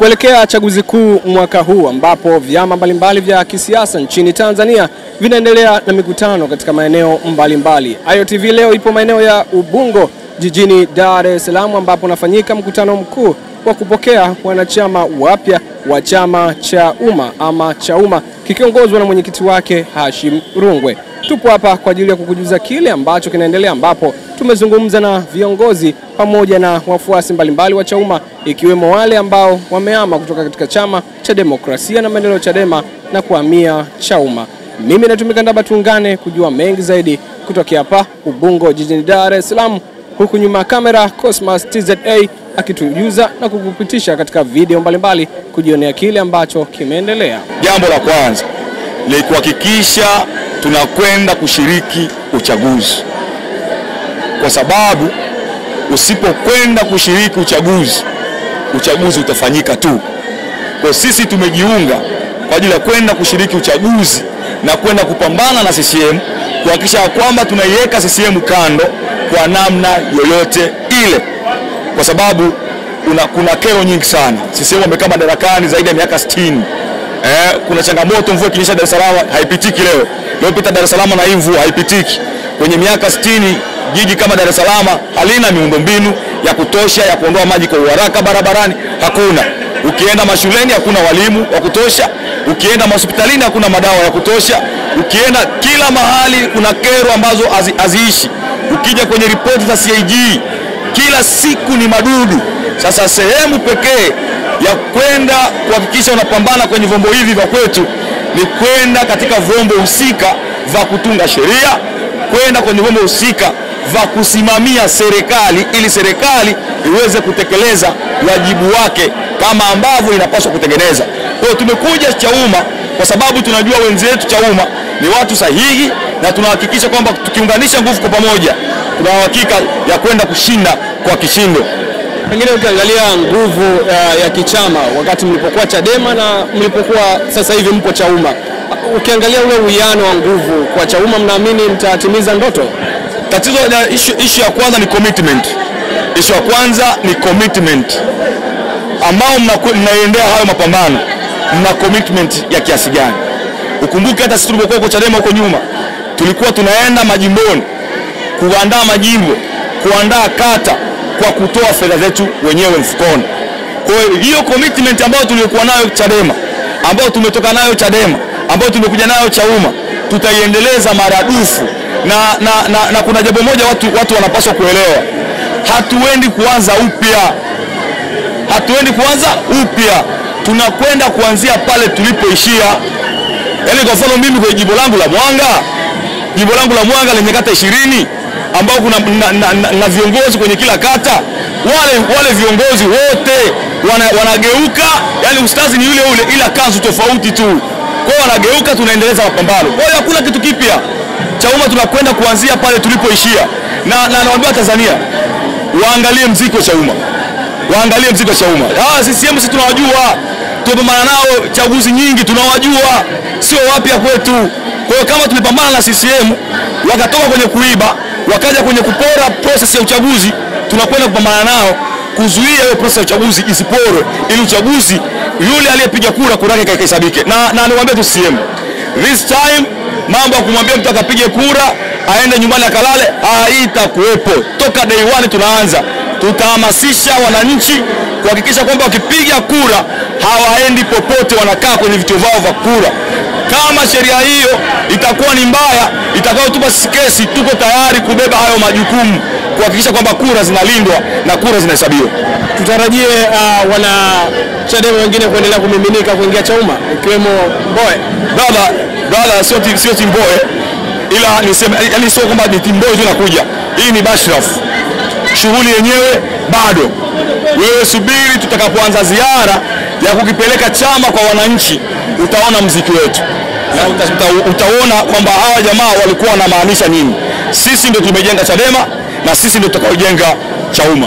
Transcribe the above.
Kuelekea chaguzi kuu mwaka huu ambapo vyama mbalimbali vya kisiasa nchini Tanzania vinaendelea na mikutano katika maeneo mbalimbali. IOTV leo ipo maeneo ya Ubungo jijini Dar es Salaam ambapo unafanyika mkutano mkuu wa kupokea wanachama wapya wa chama cha umma ama Chauma kikiongozwa na mwenyekiti wake Hashim Rungwe. Tupo hapa kwa ajili ya kukujuza kile ambacho kinaendelea, ambapo tumezungumza na viongozi pamoja na wafuasi mbalimbali wa Chauma, ikiwemo wale ambao wamehama kutoka katika chama cha demokrasia na maendeleo Chadema na kuhamia Chauma. Mimi natumika ndaba, tuungane kujua mengi zaidi kutoka hapa Ubungo jijini Dar es Salaam, huku nyuma ya kamera Cosmas TZA akitujuza na kukupitisha katika video mbalimbali kujionea kile ambacho kimeendelea. Jambo la kwanza ni kuhakikisha tunakwenda kushiriki uchaguzi, kwa sababu usipokwenda kushiriki uchaguzi utafanyika tu. Kwa sisi tumejiunga kwa ajili ya kwenda kushiriki uchaguzi na kwenda kupambana na CCM, kuhakikisha kwamba tunaiweka CCM kando kwa namna yoyote ile, kwa sababu kuna kero nyingi sana. CCM wamekaa madarakani zaidi ya miaka 60. Kuna changamoto, mvua ikinyesha Dar es Salaam haipitiki leo. Leo pita Dar es Salaam na mvua haipitiki. Kwenye miaka 60 jiji kama Dar es Salaam halina miundombinu ya kutosha ya kuondoa maji kwa haraka barabarani, hakuna. Ukienda mashuleni hakuna walimu wa kutosha, ukienda hospitalini hakuna madawa ya kutosha, ukienda kila mahali kuna kero ambazo haziishi. Ukija kwenye ripoti za CAG kila siku ni madudu. Sasa sehemu pekee ya kwenda kuhakikisha unapambana kwenye vyombo hivi vya kwetu ni kwenda katika vyombo husika vya kutunga sheria, kwenda kwenye vyombo husika vya kusimamia serikali ili serikali iweze kutekeleza wajibu wake kama ambavyo inapaswa kutengeneza. Kwa hiyo tumekuja Chauma kwa sababu tunajua wenzetu Chauma ni watu sahihi, na tunahakikisha kwamba tukiunganisha nguvu kwa pamoja tuna uhakika ya kwenda kushinda kwa kishindo. Pengine ukiangalia nguvu ya kichama wakati mlipokuwa Chadema na mlipokuwa sasa hivi mpo Chauma, ukiangalia ule uwiano wa nguvu kwa Chauma, mnaamini mtatimiza ndoto? Tatizo la issue ya kwanza ni commitment. Issue ya kwanza ni commitment. Ambao mnaendea hayo mapambano, mna commitment ya kiasi gani? Ukumbuke hata sisi tulipokuwa kwa Chadema huko nyuma, tulikuwa tunaenda majimboni kuandaa majimbo, kuandaa kata kwa kutoa fedha zetu wenyewe mfukoni. Kwa hiyo commitment ambayo tulikuwa nayo Chadema, ambayo tumetoka nayo Chadema, ambayo tumekuja nayo Chauma, tutaiendeleza maradufu. Na kuna jambo moja watu wanapaswa kuelewa. Hatuendi kuanza upya. Tunakwenda kuanzia pale tulipoishia. Yaani kwa mfano mimi kwa jimbo langu la Mwanga lenye kata 20 ambao kuna na viongozi kwenye kila kata, wale viongozi wote wanageuka, yani ustazi ni yule ila kanzu tofauti tu. Kwa hiyo wanageuka, tunaendeleza mapambano. Kwa hiyo hakuna kitu kipya. Chauma tunakwenda kuanzia pale tulipoishia. Na nawaambia Tanzania waangalie mziki wa Chauma. CCM sisi tunawajua. Tumepambana nao chaguzi nyingi, tunawajua. Sio wapya kwetu. Kwa hiyo kama tulipambana na CCM wakatoka kwenye kuiba, wakaja kwenye kupora process ya uchaguzi, tunakwenda kupambana nao kuzuia hiyo process ya uchaguzi isiporwe, ili uchaguzi yule aliyepiga kura yake ikahesabike. Na niwaambie tu CCM, this time mambo ya kumwambia mtu akapige kura aende nyumbani akalale haitakuwepo. Toka day 1 tunaanza, tutahamasisha wananchi kuhakikisha kwamba wakipiga kura hawaendi popote, wanakaa kwenye vituo vyao vya kura. Kama sheria hiyo itakuwa ni mbaya, itakayotupa kesi, tuko tayari kubeba hayo majukumu kuhakikisha kwamba kura zinalindwa na kura zinahesabiwa. Tutarajie wana Chadema wengine kuendelea kumiminika kuingia Chauma, ikiwemo Mbowe. Brother sio Mbowe, ila niseme yani sio kwamba ni Mbowe tu nakuja. Hii ni Bashraf. Shughuli yenyewe bado. Wewe subiri tutakapoanza ziara ya kukipeleka chama kwa wananchi, utaona mziki wetu. Na utaona kwamba hawa jamaa walikuwa wanamaanisha nini. Sisi ndio tumejenga Chadema na sisi ndio tutakaojenga Chauma.